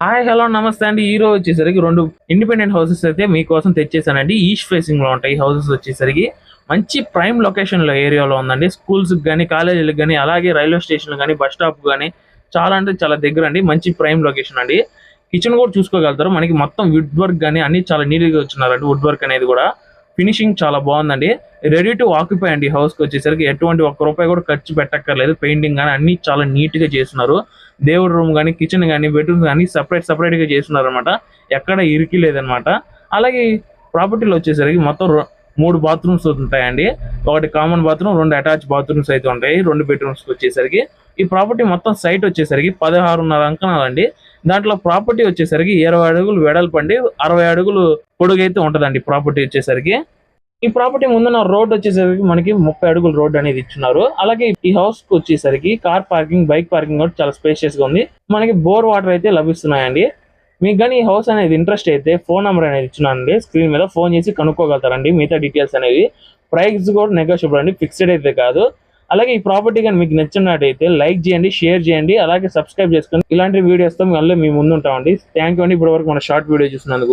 Hi hello నమస్తే అండి. ఈ రోజు వచ్చేసరికి రెండు ఇండిపెండెంట్ హౌసెస్ అయితే మీకోసం తెచ్చేసానండి. ఈస్ట్ ఫేసింగ్ లో ఉంటాయి ఈ హౌసెస్ వచ్చేసరికి. మంచి ప్రైమ్ లొకేషన్ లో ఏరియాలో ఉందండి. స్కూల్స్ కానీ కాలేజీలకు కానీ అలాగే రైల్వే స్టేషన్ కానీ బస్ స్టాప్ కానీ చాలా అంటే చాలా దగ్గర అండి. మంచి ప్రైమ్ లొకేషన్ అండి. కిచెన్ కూడా చూసుకోగలుగుతారు. మనకి మొత్తం వుడ్ వర్క్ కానీ అన్ని చాలా నీట్ గా వచ్చినారండి. వుడ్ వర్క్ అనేది కూడా ఫినిషింగ్ చాలా బాగుందండి. రెడీ టు ఆక్యుపై అండి. హౌస్ కి వచ్చేసరికి ఎటువంటి ఒక్క రూపాయి కూడా ఖర్చు పెట్టక్కర్లేదు. పెయింటింగ్ కానీ అన్ని చాలా నీట్ గా చేస్తున్నారు. దేవుడి రూమ్ కానీ కిచెన్ కానీ బెడ్రూమ్స్ కానీ సపరేట్ గా చేస్తున్నారు అనమాట. ఎక్కడ ఇరికి లేదనమాట. అలాగే ప్రాపర్టీలో వచ్చేసరికి మొత్తం మూడు బాత్రూమ్స్ ఉంటాయండి. ఒకటి కామన్ బాత్రూమ్, రెండు అటాచ్ బాత్రూమ్స్ అయితే ఉంటాయి రెండు బెడ్రూమ్స్ వచ్చేసరికి. ఈ ప్రాపర్టీ మొత్తం సైట్ వచ్చేసరికి 16.5 అంకణాలండి. దాంట్లో ప్రాపర్టీ వచ్చేసరికి 20 అడుగులు వెడల్పు అండి, 60 అడుగులు పొడుగు అయితే ఉంటదండి ప్రాపర్టీ వచ్చేసరికి. ఈ ప్రాపర్టీ ముందున్న రోడ్ వచ్చేసరికి మనకి 30 అడుగుల రోడ్ అనేది ఇచ్చున్నారు. అలాగే ఈ హౌస్ కి వచ్చేసరికి కార్ పార్కింగ్, బైక్ పార్కింగ్ కూడా చాలా స్పేషియస్ గా ఉంది. మనకి బోర్ వాటర్ అయితే లభిస్తున్నాయండి. మీకు కానీ ఈ హౌస్ అనేది ఇంట్రెస్ట్ అయితే ఫోన్ నెంబర్ అనేది ఇచ్చినానండి. స్క్రీన్ మీద ఫోన్ చేసి కనుక్కోగలుగుతారండి మిగతా డీటెయిల్స్ అనేవి. ప్రైస్ కూడా నెగోషియబుల్ అండి, ఫిక్స్డ్ అయితే కాదు. అలాగే ఈ ప్రాపర్టీ కానీ మీకు నచ్చినట్టయితే లైక్ చేయండి, షేర్ చేయండి, అలాగే సబ్స్క్రైబ్ చేసుకొని ఇలాంటి వీడియోస్తో మళ్ళీ మీ ముందు ఉంటామండి. థ్యాంక్ యూ అండి ఇప్పటి వరకు మన షార్ట్ వీడియో చూసినందుకు.